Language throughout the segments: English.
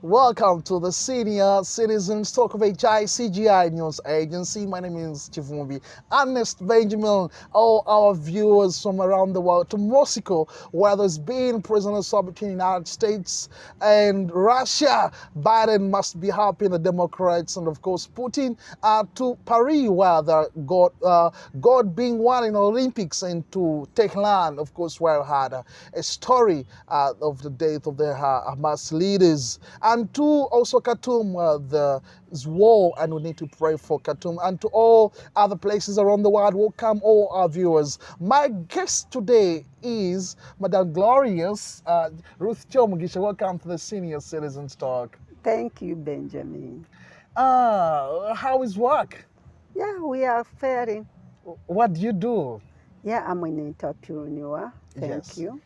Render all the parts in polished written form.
Welcome to the Senior Citizens Talk of HICGI News Agency. My name is Chivumbi Ernest Benjamin. All our viewers from around the world to Mexico, where there's been prisoner swap between the United States and Russia. Biden must be happy, the Democrats, and of course Putin, to Paris, where God being one in Olympics, and to Tehran, of course, where I had a story of the death of the Hamas leaders, and to also Khartoum, where there's war, and we need to pray for Khartoum, and to all other places around the world. Welcome all our viewers. My guest today is Madam Gloria, Ruth Kyomugisha. Welcome to the Senior Citizens Talk. Thank you, Benjamin. How is work? Yeah, we are faring. What do you do? Yeah, I'm an entrepreneur. Thank Yes. you.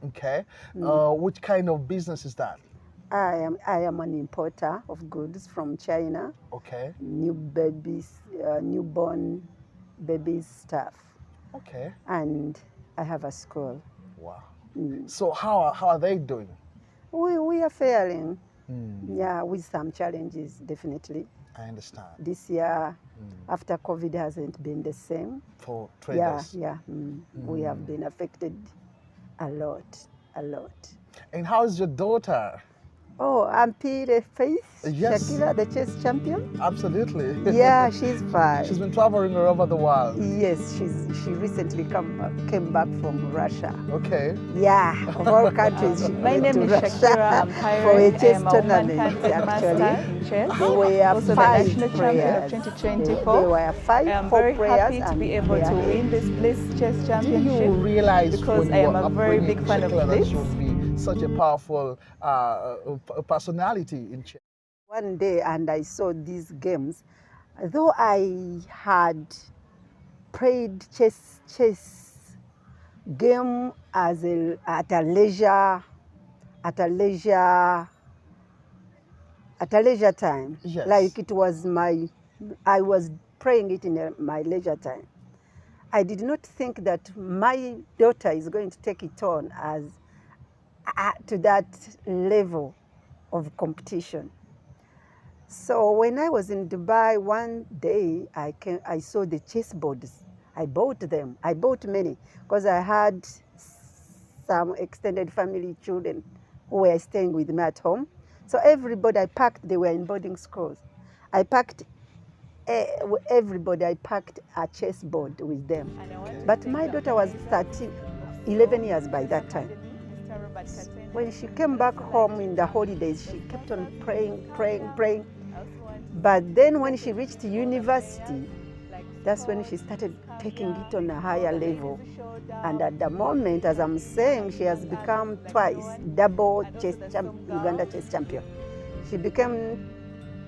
Okay. Which kind of business is that? I am an importer of goods from China. Okay. Newborn babies stuff. Okay. And I have a school. Wow. So how are they doing? We are faring. Yeah, with some challenges, definitely. I understand. This year, after COVID, hasn't been the same. For traders. Yeah. We have been affected a lot. And how is your daughter? Oh, Ampaire, Yes. Shakira, the chess champion. Absolutely. Yeah, she's fine. She's been traveling all over the world. Yes, she recently came back from Russia. Okay. Yeah, of all countries. She My went name to is Russia Shakira Ampaire. for a chess I'm a tournament. woman master Actually, in chess. there were Also the five national champion players. of There 2024. were I'm four very players, happy to be able to win this Bliss Chess Do Championship. you realize because when I am you a are very upbringing big fan of Shakira that Bliss. she would be such a powerful personality in chess? One day, and I saw these games. Though I had played chess game at a leisure time. Yes. Like it was I was playing it in my leisure time. I did not think that my daughter is going to take it on as to that level of competition. So when I was in Dubai one day, I saw the chessboards. I bought them. I bought many because I had some extended family children who were staying with me at home. So everybody I packed, they were in boarding schools. I packed everybody, I packed a chessboard with them. But my daughter was 11 years by that time. When she came back home in the holidays, she kept on praying. But then when she reached university, that's when she started taking it on a higher level. And at the moment, as I'm saying, she has become twice double Uganda chess champion. She became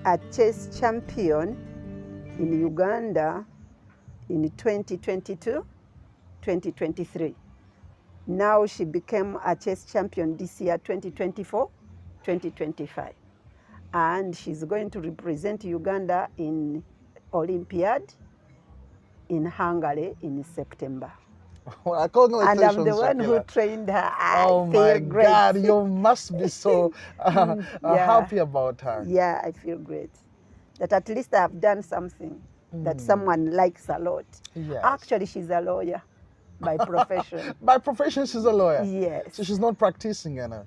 a chess champion in Uganda in 2022, 2023. Now she became a chess champion this year, 2024, 2025. And she's going to represent Uganda in Olympiad in Hungary in September. Well, congratulations, And I'm the one Shakira. who trained her. Oh my God, you must be so happy about her. Yeah, I feel great. That at least I've done something that someone likes a lot. Yes. Actually, she's a lawyer by profession. By profession, she's a lawyer. Yes. So she's not practicing, Anna.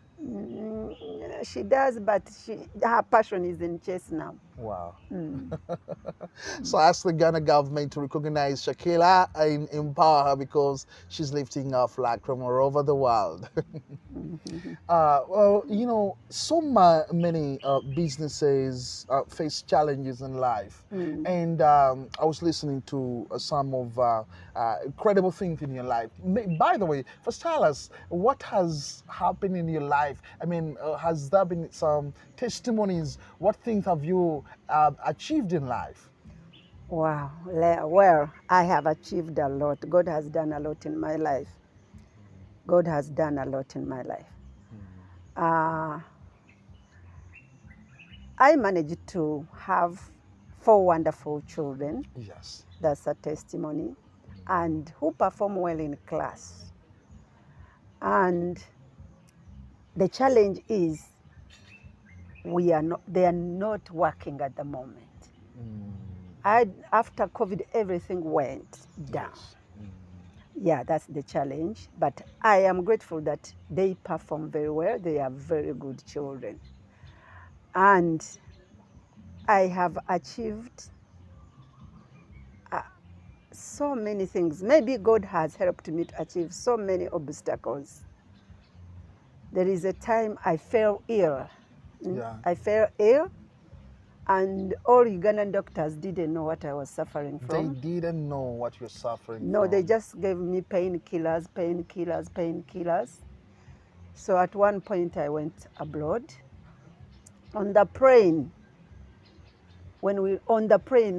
She does, but her passion is in chess now. Wow. So ask the Ghana government to recognize Shakira and empower her because she's lifting her flag from all over the world. Well, you know, so many businesses face challenges in life. And I was listening to some of incredible things in your life. By the way, first tell us, what has happened in your life? I mean, has there been some testimonies? What things have you achieved in life? Wow. Well, I have achieved a lot. God has done a lot in my life. God has done a lot in my life. I managed to have 4 wonderful children. Yes. That's a testimony. And who perform well in class. And the challenge is they are not working at the moment. After COVID, everything went down. Yes. Yeah, that's the challenge. But I am grateful that they perform very well. They are very good children. And I have achieved so many things. Maybe God has helped me to achieve so many obstacles. There is a time I fell ill. Yeah. I fell ill, and all Ugandan doctors didn't know what I was suffering They from. didn't know what you're suffering No, from. they just gave me painkillers, painkillers, painkillers. So at one point I went abroad. On the plane,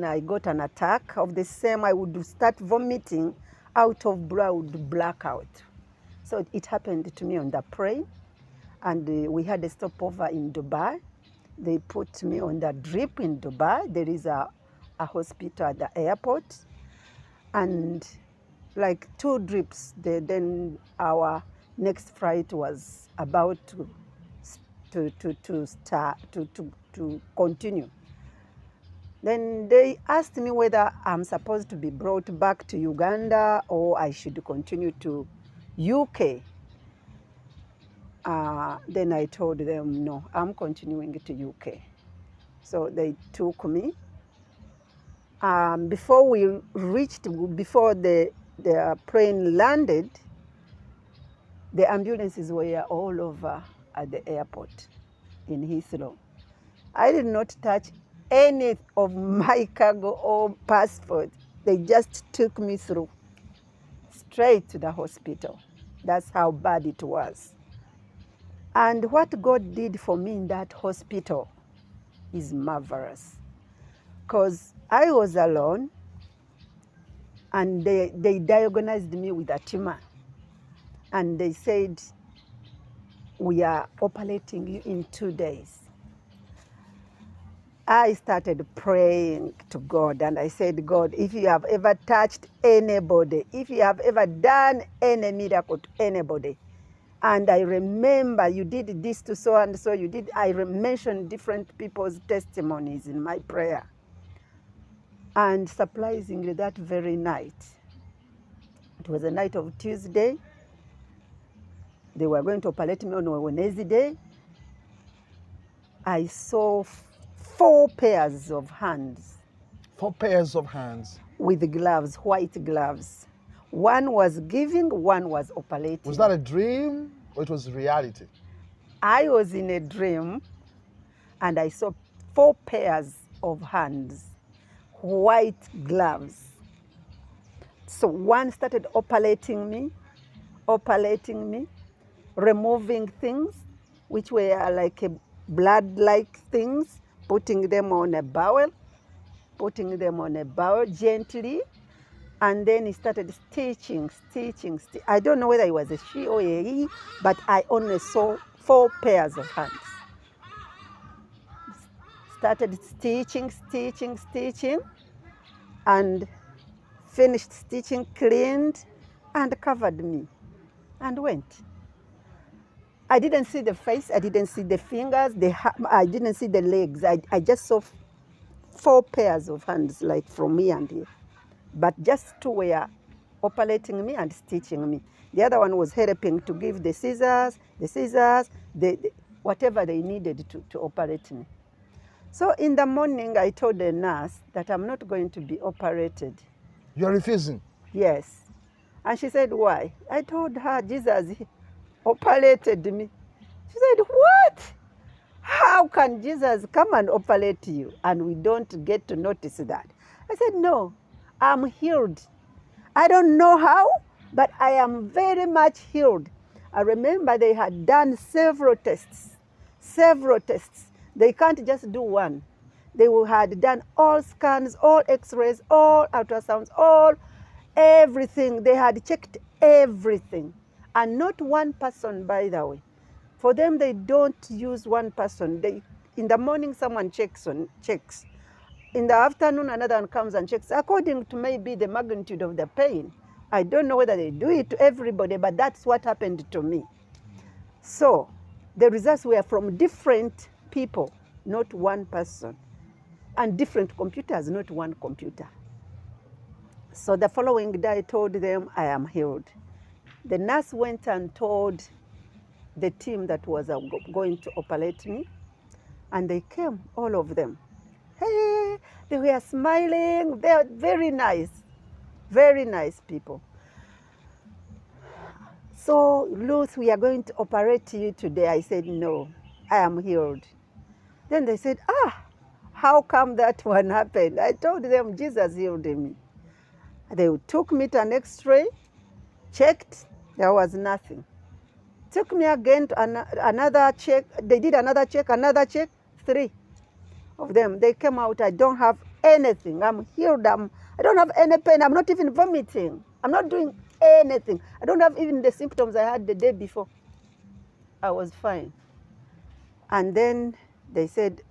I got an attack of the same. I would start vomiting out of blood, blackout. So it happened to me on the plane, and we had a stopover in Dubai. They put me on the drip in Dubai. There is a hospital at the airport, and like 2 drips. Then our next flight was about to continue. Then they asked me whether I'm supposed to be brought back to Uganda or I should continue to UK. Then I told them, no, I'm continuing to UK. So they took me. Before the plane landed, the ambulances were all over at the airport in Heathrow. I did not touch any of my cargo or passport. They just took me through, straight to the hospital. That's how bad it was. And what God did for me in that hospital is marvelous. Because I was alone, and they diagnosed me with a tumor. And they said, we are operating you in 2 days. I started praying to God, and I said, God, if you have ever touched anybody, if you have ever done any miracle to anybody, and I remember you did this to so and so, I mentioned different people's testimonies in my prayer. And surprisingly, that very night, it was a night of Tuesday, they were going to operate me on Wednesday. I saw 4 pairs of hands. 4 pairs of hands. With gloves, white gloves. One was giving, one was operating. Was that a dream or it was reality? I was in a dream, and I saw 4 pairs of hands, white gloves. So one started operating me, removing things which were like a blood-like things, putting them on a bowel gently, and then he started stitching. I don't know whether it was a she or a he, but I only saw 4 pairs of hands. Started stitching, and finished stitching, cleaned, and covered me, and went. I didn't see the face, I didn't see the fingers, I didn't see the legs. I just saw 4 pairs of hands, like from here and here. But just 2 were operating me and stitching me. The other one was helping to give the scissors, whatever they needed to operate me. So in the morning, I told the nurse that I'm not going to be operated. You're refusing? Yes. And she said, why? I told her, Jesus operated me. She said, what? How can Jesus come and operate you and we don't get to notice that? I said, no, I'm healed. I don't know how, but I am very much healed. I remember they had done several tests. They can't just do one. They had done all scans, all x-rays, all ultrasounds, everything. They had checked everything. And not one person, by the way. For them, they don't use one person. In the morning, someone checks. In the afternoon, another one comes and checks, according to maybe the magnitude of the pain. I don't know whether they do it to everybody, but that's what happened to me. So the results were from different people. not one person. And different computers, not one computer. So the following day I told them I am healed. The nurse went and told the team that was going to operate me, and they came, all of them. Hey, they were smiling. They are very nice people. So, Ruth, we are going to operate you today. I said, no, I am healed. Then they said, how come that one happened? I told them Jesus healed me. They took me to an x-ray, checked, there was nothing. Took me again to another check. They did another check, 3 of them. They came out, I don't have anything. I'm healed. I don't have any pain. I'm not even vomiting. I'm not doing anything. I don't have even the symptoms I had the day before. I was fine. And then they said,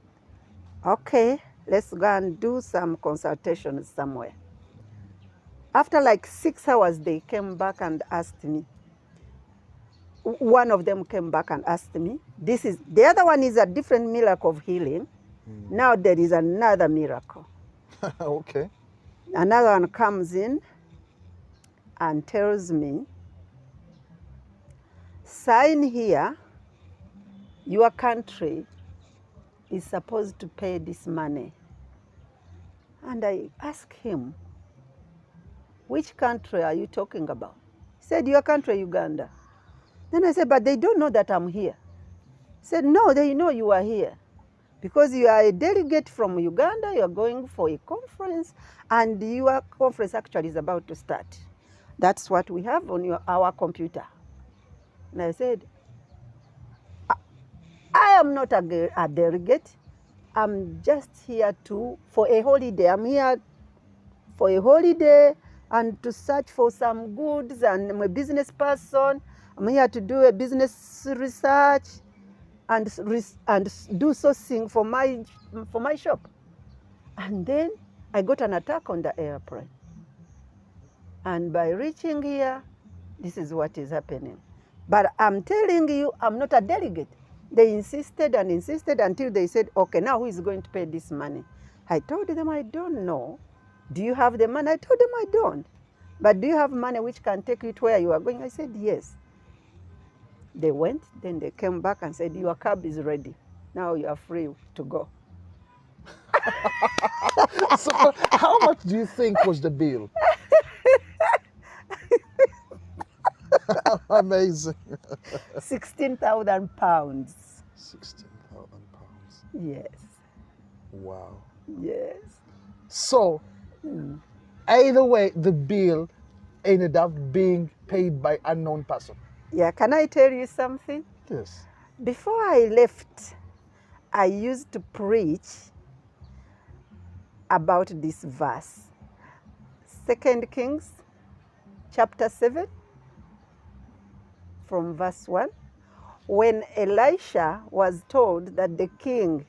okay, let's go and do some consultations somewhere. After like 6 hours, they came back and asked me. One of them came back and asked me, the other one is a different miracle of healing. Now there is another miracle. Okay. Another one comes in and tells me, sign here, your country is supposed to pay this money. And I asked him, which country are you talking about? He said, your country, Uganda. Then I said, but they don't know that I'm here. He said, no, they know you are here. Because you are a delegate from Uganda, you are going for a conference, and your conference actually is about to start. That's what we have on our computer. And I said, I am not a delegate. I'm just here for a holiday. I'm here for a holiday and to search for some goods, and I'm a business person. I'm here to do a business research and do sourcing for my shop. And then I got an attack on the airplane. And by reaching here, this is what is happening. But I'm telling you, I'm not a delegate. They insisted and insisted until they said, okay, now who is going to pay this money? I told them, I don't know. Do you have the money? I told them, I don't. But do you have money which can take you to where you are going? I said, yes. They went, then they came back and said, your cab is ready. Now you are free to go. So how much do you think was the bill? Amazing. 16,000 pounds. 16,000 pounds. Yes. Wow. Yes. So, either way, the bill ended up being paid by unknown person. Yeah, can I tell you something? Yes. Before I left, I used to preach about this verse. 2 Kings chapter 7 from verse 1. When Elisha was told that the king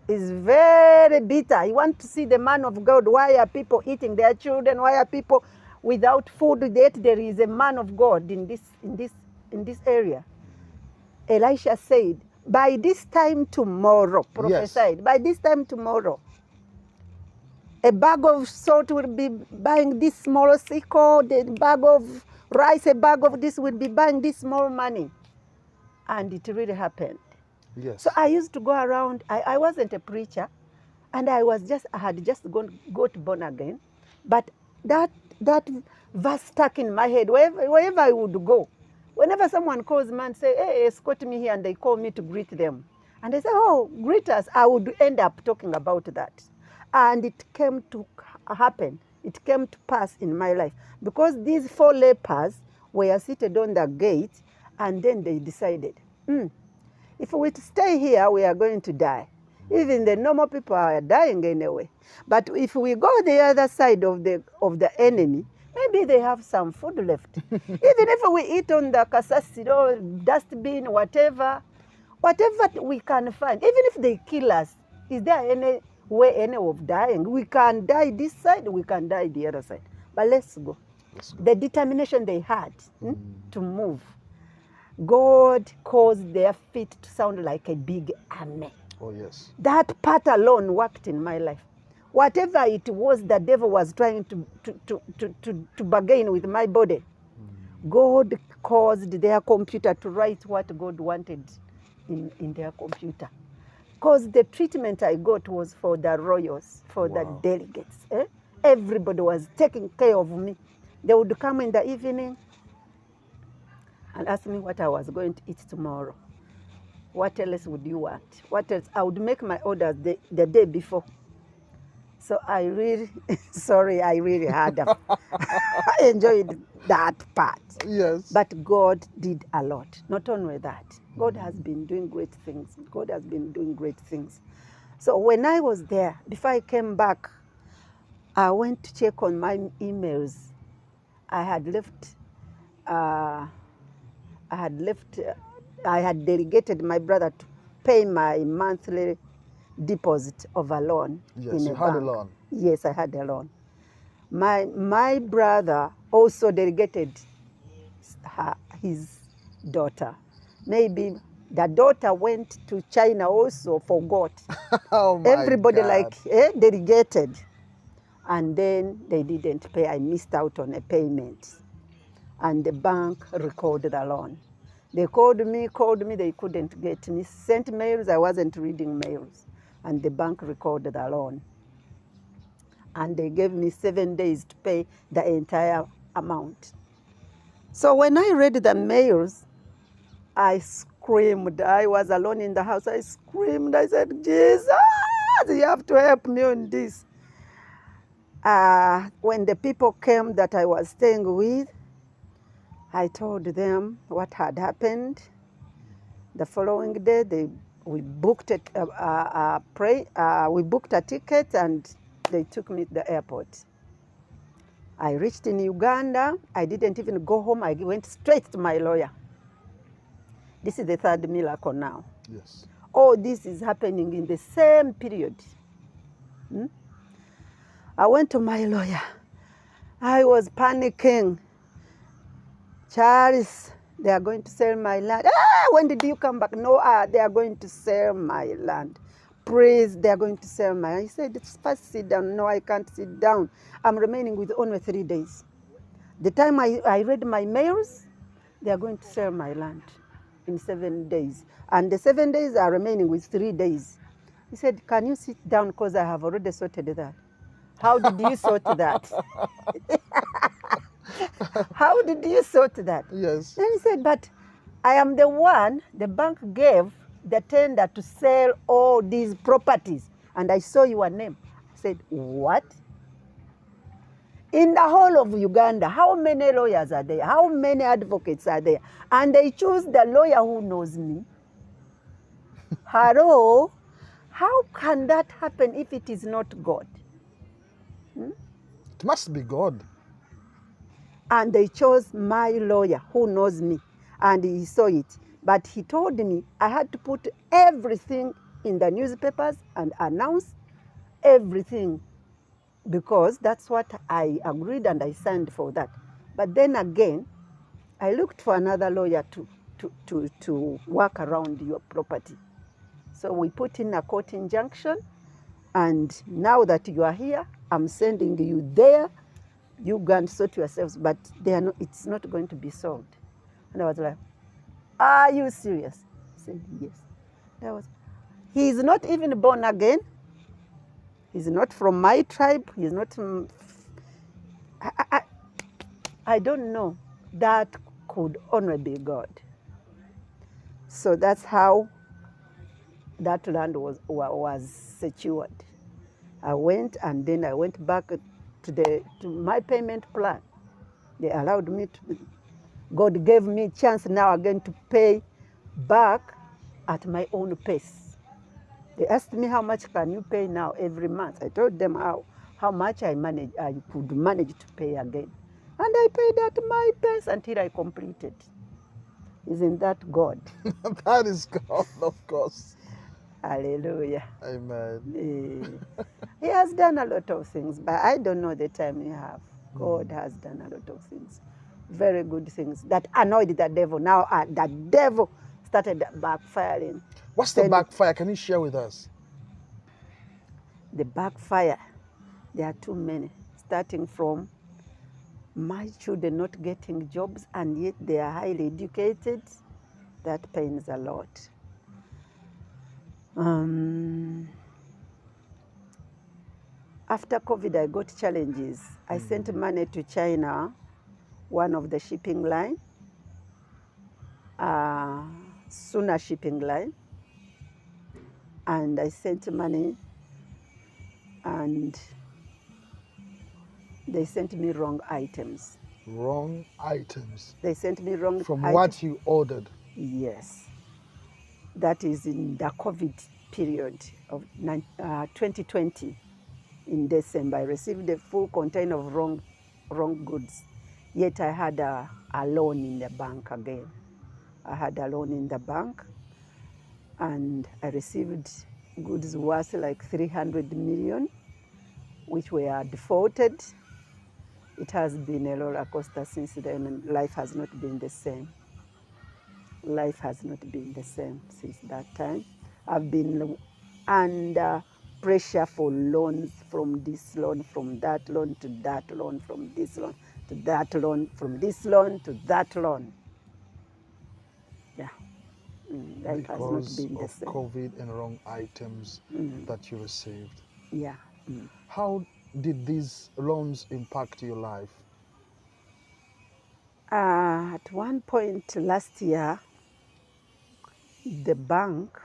is very bitter, he wants to see the man of God. Why are people eating their children? Why are people without food? Yet there is a man of God in this area. Elisha said, by this time tomorrow, prophesied, yes. By this time tomorrow, a bag of salt will be buying this small sickle, the bag of rice, a bag of this will be buying this small money. And it really happened. Yes. So I used to go around. I wasn't a preacher, and I had just got born again. But that verse stuck in my head wherever I would go. Whenever someone calls me and say, hey, escort me here, and they call me to greet them. And they say, oh, greet us, I would end up talking about that. And it came to happen. It came to pass in my life. Because these 4 lepers were seated on the gate, and then they decided, if we stay here, we are going to die. Even the normal people are dying anyway. But if we go the other side of the enemy, maybe they have some food left. Even if we eat on the kasasi or dustbin, whatever we can find, even if they kill us, is there any way of dying? We can die this side, we can die the other side. But let's go. The determination they had to move. God caused their feet to sound like a big army. Oh, yes. That part alone worked in my life. Whatever it was the devil was trying to bargain with my body, God caused their computer to write what God wanted in their computer. Because the treatment I got was for the royals, for the Wow. delegates. Everybody was taking care of me. They would come in the evening and ask me what I was going to eat tomorrow. What else would you want? What else? I would make my orders the day before. So I really, sorry, I really had I enjoyed that part. Yes. But God did a lot. Not only that, God has been doing great things. God has been doing great things. So when I was there, before I came back, I went to check on my emails. I had left, I had delegated my brother to pay my monthly deposit of a loan Yes, in you a had a bank. loan. Yes, I had a loan. My brother also delegated his daughter. Maybe the daughter went to China also, forgot. Oh, my Everybody God. delegated. And then they didn't pay. I missed out on a payment. And the bank recorded the loan. They called me, they couldn't get me. Sent mails, I wasn't reading mails. And the bank recorded the loan. And they gave me 7 days to pay the entire amount. So when I read the mails, I screamed. I was alone in the house. I screamed. I said, Jesus, you have to help me on this. When the people came that I was staying with, I told them what had happened. The following day, we booked we booked a ticket and they took me to the airport. I reached in Uganda. I didn't even go home. I went straight to my lawyer. This is the third miracle now. Yes. All this is happening in the same period. I went to my lawyer. I was panicking. Charles, they are going to sell my land. When did you come back? No, they are going to sell my land. Please, they are going to sell my land. He said, first sit down. No, I can't sit down. I'm remaining with only 3 days. The time I read my mails, they are going to sell my land in 7 days. And the 7 days are remaining with 3 days. He said, can you sit down because I have already sorted that. How did you sort that? How did you sort that? Yes. Then he said, but I am the one the bank gave the tender to sell all these properties. And I saw your name. I said, what? In the whole of Uganda, how many lawyers are there? How many advocates are there? And they choose the lawyer who knows me. Hello? How can that happen if it is not God? It must be God. And they chose my lawyer who knows me. And he saw it. But he told me I had to put everything in the newspapers and announce everything because that's what I agreed and I signed for that. But then again, I looked for another lawyer to work around your property. So we put in a court injunction, and now that you are here, I'm sending you there. You go and sort yourselves, but it's not going to be solved. And I was like, are you serious? He said, yes. He is not even born again. He's not from my tribe. He's not from, I don't know. That could only be God. So that's how that land was secured. I went and then I went back to my payment plan. They allowed me to, God gave me a chance now again to pay back at my own pace. They asked me how much can you pay now every month. I told them how much I could manage to pay again. And I paid at my pace until I completed. Isn't that God? That is God, of course. Hallelujah. Amen. He has done a lot of things, but I don't know the time you have. God has done a lot of things. very good things that annoyed the devil. Now the devil started backfiring. What's the backfire? Can you share with us? The backfire, there are too many, starting from my children not getting jobs and yet they are highly educated. That pains a lot. After COVID, I got challenges. I sent money to China, one of the shipping line, Suna shipping line, and I sent money and they sent me wrong items. Wrong items. They sent me wrong From items. what you ordered? Yes. That is in the COVID period of 2020. In December, I received a full container of wrong goods. Yet I had a loan in the bank again. I had a loan in the bank and I received goods worth like 300 million, which were defaulted. It has been a roller coaster since then, and life has not been the same. Life has not been the same since that time. I've been under pressure for loans, from this loan, from that loan, to that loan, from this loan, to that loan, from this loan, to that loan. Yeah. Life has not Because been the of same. COVID and wrong items that you received. Yeah. How did these loans impact your life? At one point last year, the bank,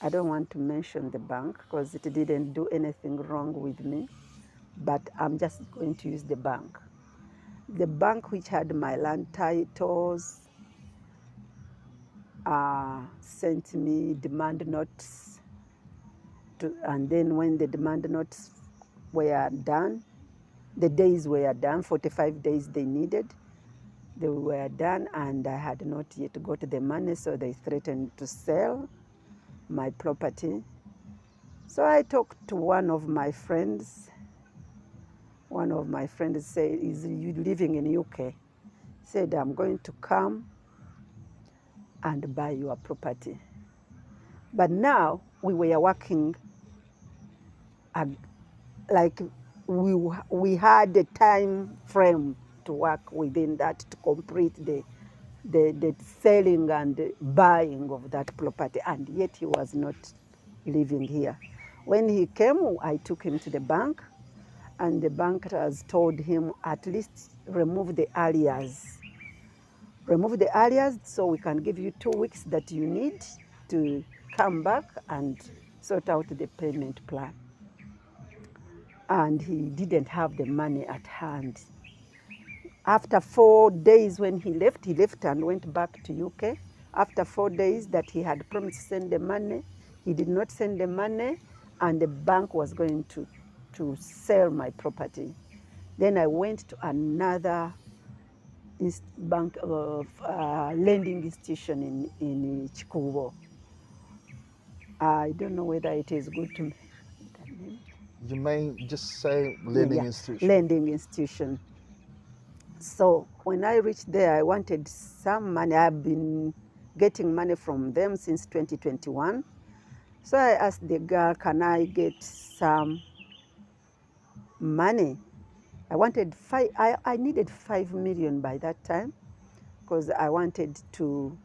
I don't want to mention the bank because it didn't do anything wrong with me, but I'm just going to use the bank. The bank which had my land titles sent me demand notes, and then when the demand notes were done, the days were done, 45 days they needed, they were done, and I had not yet got the money, so they threatened to sell my property. So I talked to one of my friends. One of my friends said, "Is you living in UK?" Said, "I'm going to come and buy your property." But now we were working like we had a time frame to work within that to complete the selling and buying of that property, and yet he was not living here. When he came, I took him to the bank, and the bank has told him, at least remove the arrears. Remove the arrears so we can give you 2 weeks that you need to come back and sort out the payment plan. And he didn't have the money at hand. After 4 days when he left and went back to UK. After 4 days that he had promised to send the money, he did not send the money, and the bank was going to sell my property. Then I went to another bank of lending institution in Chikubo. I don't know whether it is good to mention the name. You may just say lending institution. Lending institution. So when I reached there, I wanted some money. I've been getting money from them since 2021. So I asked the girl, can I get some money? I needed 5 million by that time because I wanted to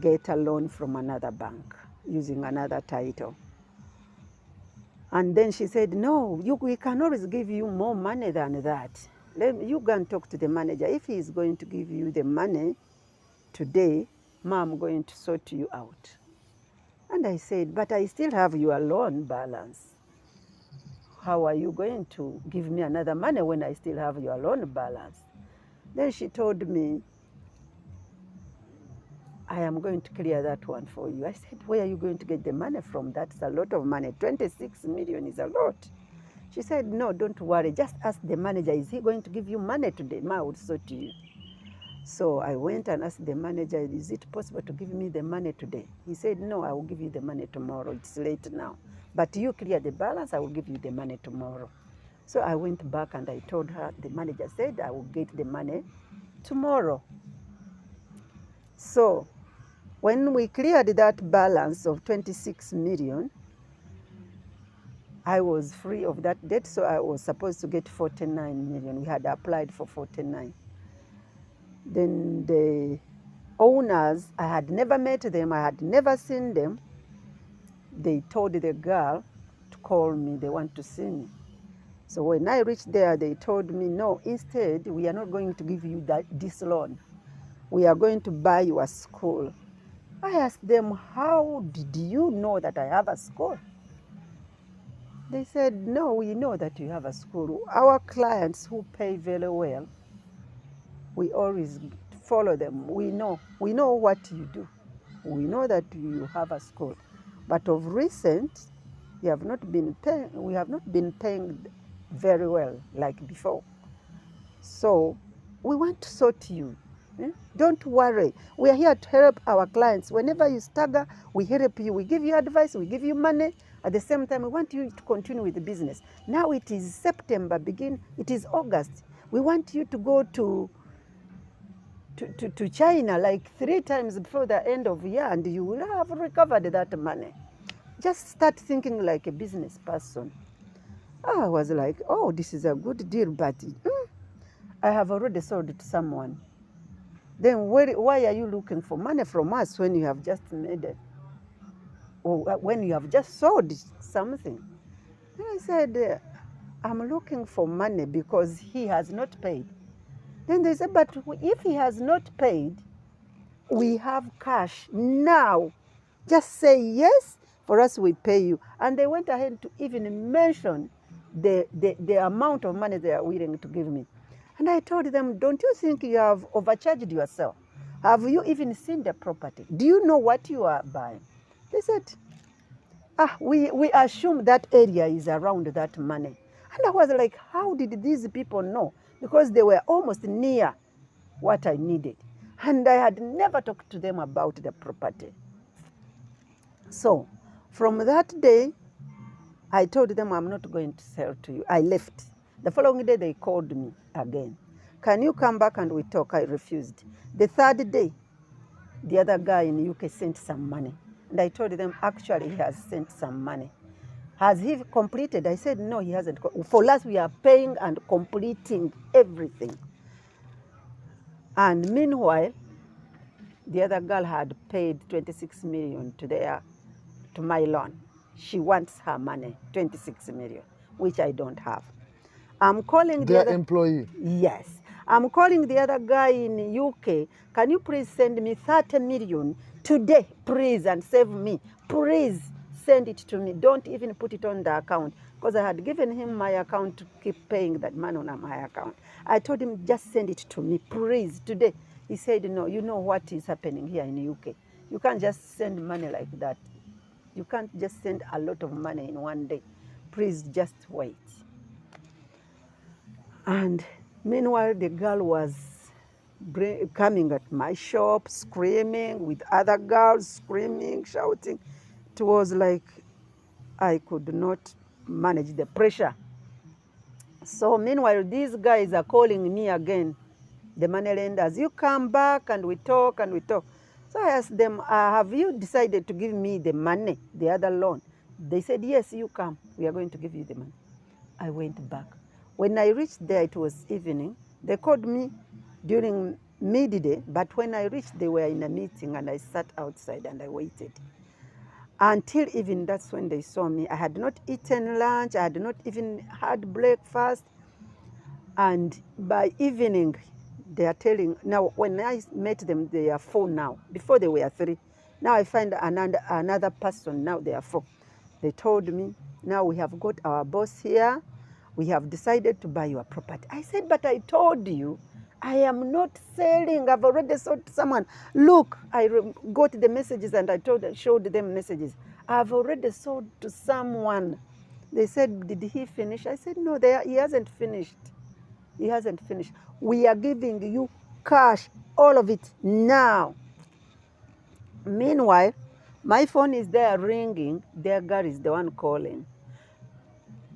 get a loan from another bank using another title. And then she said, no, we can always give you more money than that. You go and talk to the manager. If he is going to give you the money today, I'm going to sort you out. And I said, but I still have your loan balance. How are you going to give me another money when I still have your loan balance? Then she told me, I am going to clear that one for you. I said, where are you going to get the money from? That's a lot of money. 26 million is a lot. She said, no, don't worry. Just ask the manager, is he going to give you money today? Ma would sort you. So I went and asked the manager, is it possible to give me the money today? He said, no, I will give you the money tomorrow. It's late now. But you clear the balance, I will give you the money tomorrow. So I went back and I told her, the manager said, I will get the money tomorrow. So when we cleared that balance of 26 million, I was free of that debt, so I was supposed to get 49 million. We had applied for 49. Then the owners, I had never met them, I had never seen them. They told the girl to call me, they want to see me. So when I reached there, they told me, no, instead, we are not going to give you this loan. We are going to buy you a school. I asked them, how did you know that I have a school? They said, no, we know that you have a school. Our clients who pay very well, we always follow them. We know what you do. We know that you have a school. But of recent, we have not been paying very well like before. So we want to sort you. Don't worry. We are here to help our clients. Whenever you stagger, we help you. We give you advice, we give you money. At the same time, we want you to continue with the business. Now it is September, it is August. We want you to go to China like 3 times before the end of the year, and you will have recovered that money. Just start thinking like a business person. I was like, oh, this is a good deal, but I have already sold it to someone. Then why are you looking for money from us when you have just made it? Or when you have just sold something? And I said, I'm looking for money because he has not paid. Then they said, but if he has not paid, we have cash now. Just say yes, for us we pay you. And they went ahead to even mention the amount of money they are willing to give me. And I told them, don't you think you have overcharged yourself? Have you even seen the property? Do you know what you are buying? They said, we assume that area is around that money. And I was like, how did these people know? Because they were almost near what I needed. And I had never talked to them about the property. So from that day, I told them I'm not going to sell to you. I left. The following day, they called me again. Can you come back and we talk? I refused. The third day, the other guy in the UK sent some money. And I told them, actually, he has sent some money. Has he completed? I said, no, he hasn't. For us, we are paying and completing everything. And meanwhile, the other girl had paid 26 million to my loan. She wants her money, 26 million, which I don't have. I'm calling the other employee. Yes. I'm calling the other guy in UK. Can you please send me 30 million today, please, and save me? Please send it to me. Don't even put it on the account, because I had given him my account to keep paying that money on my account. I told him, just send it to me, please, today. He said, no, you know what is happening here in the UK. You can't just send money like that. You can't just send a lot of money in one day. Please just wait. And meanwhile, the girl was coming at my shop, screaming with other girls, screaming, shouting. It was like I could not manage the pressure. So meanwhile, these guys are calling me again, the money lenders. You come back and we talk and we talk. So I asked them, have you decided to give me the money, the other loan? They said, yes, you come. We are going to give you the money. I went back. When I reached there, it was evening. They called me during midday, but when I reached, they were in a meeting, and I sat outside and I waited. Until even that's when they saw me. I had not eaten lunch. I had not even had breakfast. And by evening, they are telling, now when I met them, they are 4 now. Before they were 3. Now I find another person, now they are 4. They told me, now we have got our boss here. We have decided to buy your property. I said, but I told you, I am not selling. I've already sold to someone. Look, I got the messages and I showed them messages. I've already sold to someone. They said, did he finish? I said, no, he hasn't finished. He hasn't finished. We are giving you cash, all of it now. Meanwhile, my phone is there ringing. Their girl is the one calling.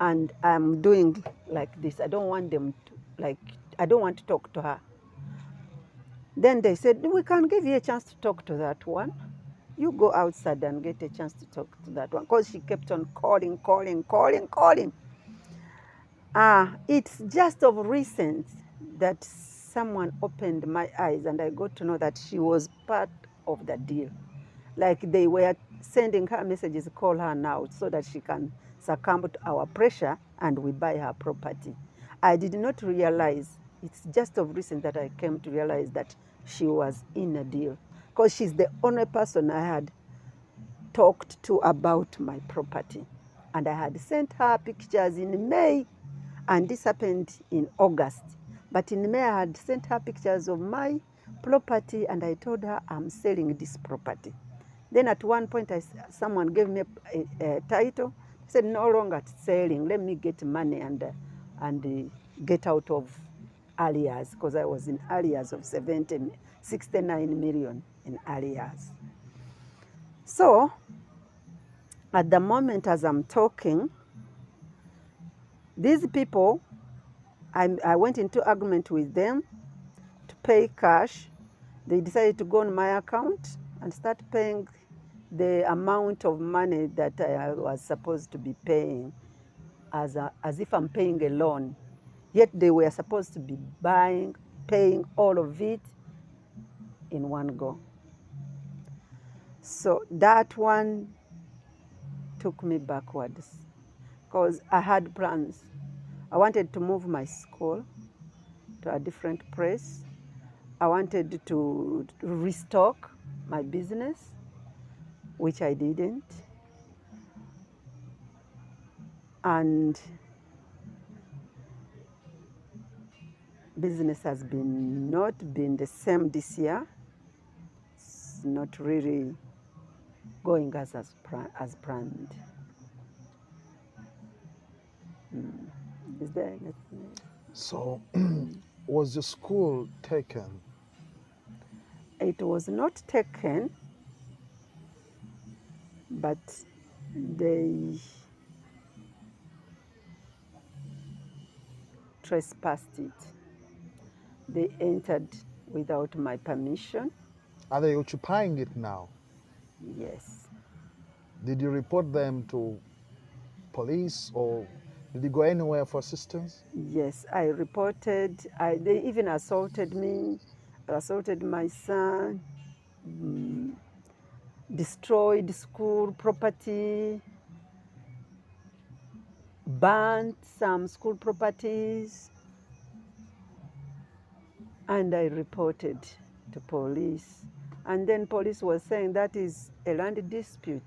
And I'm doing like this. I don't want them to, like, I don't want to talk to her. Then they said, we can give you a chance to talk to that one. You go outside and get a chance to talk to that one. Because she kept on calling. It's just of recent that someone opened my eyes and I got to know that she was part of the deal. Like they were sending her messages, call her now, so that she can succumb to our pressure and we buy her property. I did not realize, it's just of recent that I came to realize that she was in a deal. Because she's the only person I had talked to about my property. And I had sent her pictures in May, and this happened in August. But in May, I had sent her pictures of my property, and I told her I'm selling this property. Then at one point, someone gave me a title. I said, no longer selling. Let me get money and get out of arrears, because I was in arrears of 69 million in arrears. So at the moment as I'm talking, these people, I went into argument with them to pay cash. They decided to go on my account and start paying the amount of money that I was supposed to be paying as if I'm paying a loan. Yet they were supposed to be paying all of it in one go. So that one took me backwards because I had plans. I wanted to move my school to a different place. I wanted to restock my business, which I didn't. And business has not been the same this year. It's not really going as planned. Is there anything? So, was the school taken? It was not taken, but they trespassed it. They entered without my permission. Are they occupying it now? Yes. Did you report them to police or did you go anywhere for assistance? Yes, I reported. They even assaulted me, assaulted my son, destroyed school property, burnt some school properties, and I reported to police. And then police was saying that is a land dispute.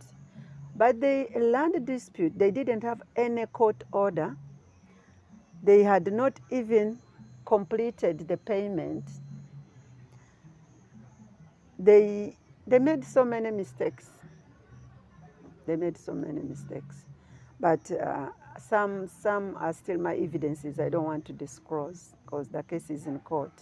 But the land dispute, they didn't have any court order. They had not even completed the payment. They made so many mistakes. They made so many mistakes. But some are still my evidences I don't want to disclose because the case is in court.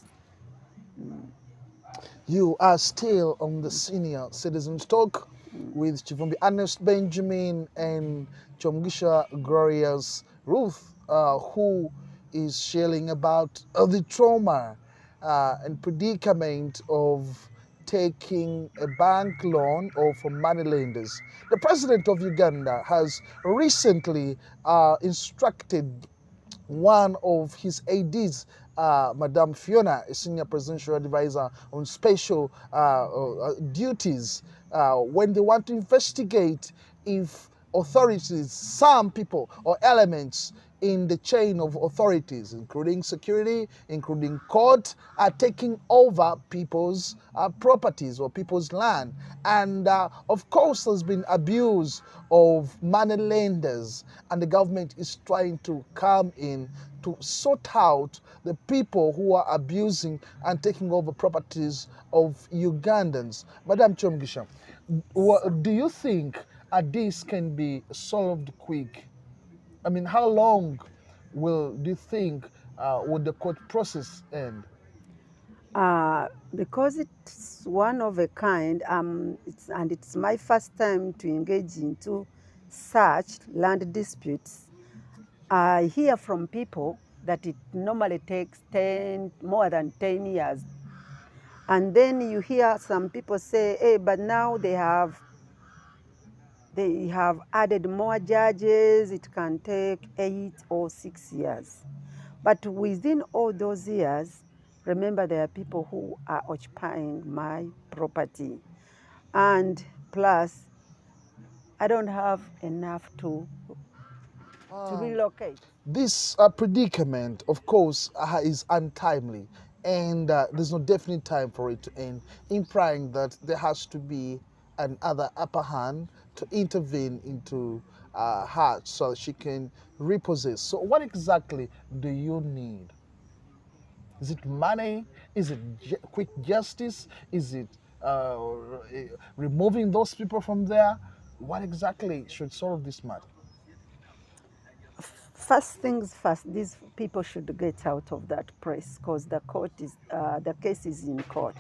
You are still on the Senior Citizens Talk with Chivumbi Ernest Benjamin and Kyomugisha Gloria's Ruth, who is sharing about the trauma and predicament of taking a bank loan or from moneylenders. The president of Uganda has recently instructed one of his aides, Madame Fiona, a senior presidential advisor on special duties, when they want to investigate if authorities, some people or elements in the chain of authorities, including security, including court, are taking over people's properties or people's land. And of course, there's been abuse of money lenders, and the government is trying to come in to sort out the people who are abusing and taking over properties of Ugandans. Madam Kyomugisha, do you think this can be solved quick? I mean, how long do you think would the court process end? Because it's one of a kind, it's my first time to engage into such land disputes. I hear from people that it normally takes more than 10 years. And then you hear some people say, hey, but now they have added more judges, it can take 8 or 6 years. But within all those years, remember there are people who are occupying my property. And plus, I don't have enough to relocate. This predicament, of course, is untimely, and there's no definite time for it to end, implying that there has to be another upper hand to intervene into her so that she can repossess. So, what exactly do you need? Is it money? Is it quick justice? Is it removing those people from there? What exactly should solve this matter? First things first, these people should get out of that place because the case is in court,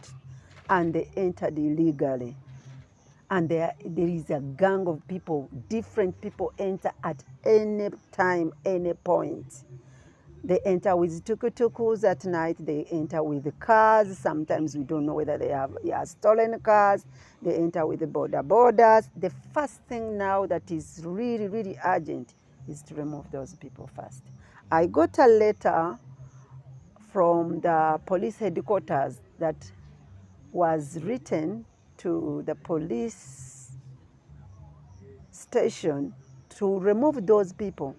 and they entered illegally. And there is a gang of people, different people enter at any time, any point. They enter with tuk-tuks at night, they enter with cars, sometimes we don't know whether they have stolen cars, they enter with the borders. The first thing now that is really, really urgent is to remove those people first. I got a letter from the police headquarters that was written to the police station to remove those people.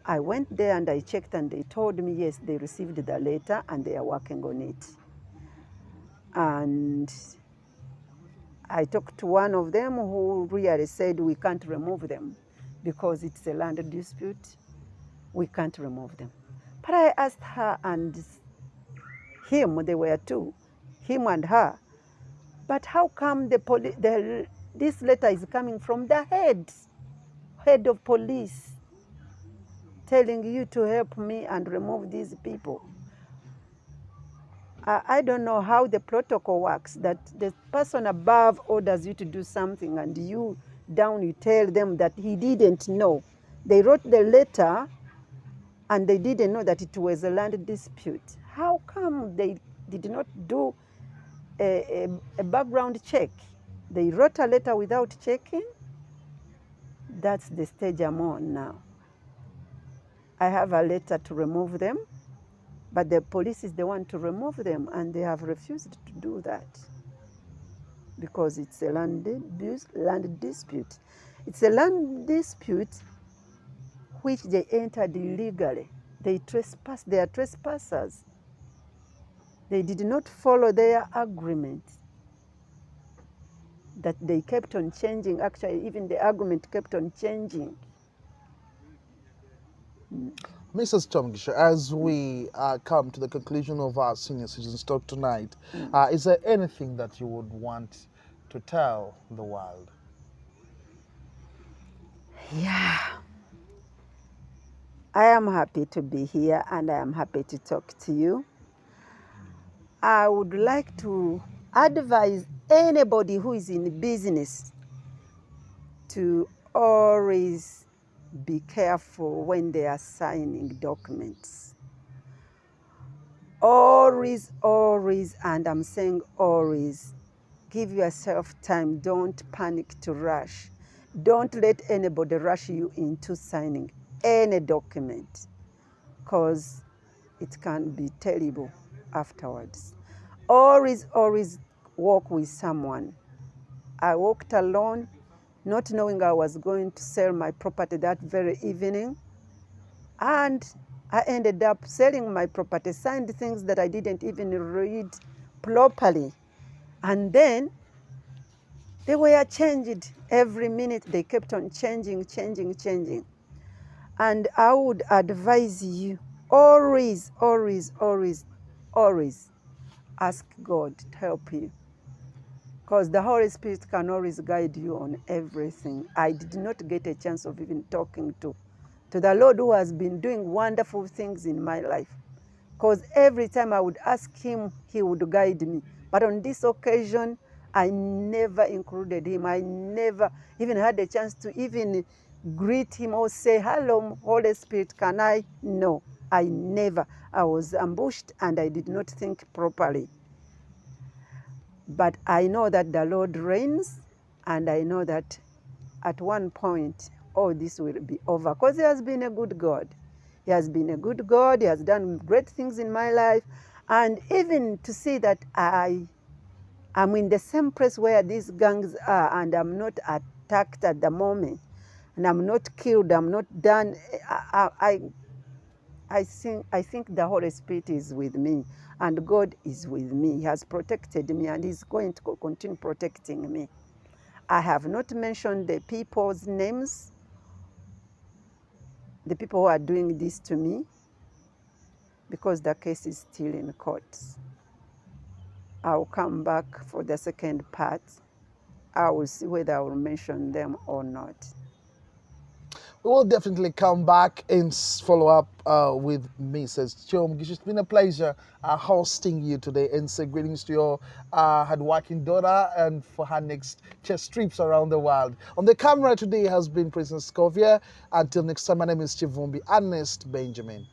I went there and I checked and they told me, yes, they received the letter and they are working on it. And I talked to one of them who really said we can't remove them because it's a land dispute. We can't remove them. But I asked her and him, they were two, him and her. But how come this letter is coming from the head of police, telling you to help me and remove these people? I don't know how the protocol works, that the person above orders you to do something and you down, you tell them that he didn't know. They wrote the letter and they didn't know that it was a land dispute. How come they did not do a background check? They wrote a letter without checking? That's the stage I'm on now. I have a letter to remove them, but the police is the one to remove them, and they have refused to do that because it's a land dispute. It's a land dispute which they entered illegally. They are trespassers. They did not follow their agreement that they kept on changing. Actually, even the agreement kept on changing. Mrs. Kyomugisha, as we come to the conclusion of our senior citizens talk tonight, is there anything that you would want to tell the world? Yeah. I am happy to be here and I am happy to talk to you. I would like to advise anybody who is in business to always be careful when they are signing documents. Always, and I'm saying always, give yourself time. Don't panic to rush. Don't let anybody rush you into signing any document, because it can be terrible afterwards. Always walk with someone. I walked alone, not knowing I was going to sell my property that very evening, and I ended up selling my property, signed things that I didn't even read properly, and then they were changed every minute. They kept on changing. And I would advise you, always ask God to help you, because the Holy Spirit can always guide you on everything. I did not get a chance of even talking to the Lord, who has been doing wonderful things in my life, because every time I would ask him, he would guide me. But on this occasion, I never included him. I never even had a chance to even greet him or say, hello, Holy Spirit, can I? No, I never. I was ambushed and I did not think properly. But I know that the Lord reigns, and I know that at one point, all this will be over, because he has been a good God. He has been a good God. He has done great things in my life. And even to see that I am in the same place where these gangs are, and I'm not attacked at the moment, and I'm not killed, I'm not done, I think the Holy Spirit is with me, and God is with me. He has protected me, and He's going to continue protecting me. I have not mentioned the people's names, the people who are doing this to me, because the case is still in court. I'll come back for the second part. I will see whether I will mention them or not. We will definitely come back and follow up with Mrs. Kyomugisha. It's been a pleasure hosting you today, and say greetings to your hardworking daughter and for her next chess trips around the world. On the camera today has been Princess Scovia. Until next time, my name is Chivumbi Ernest Benjamin.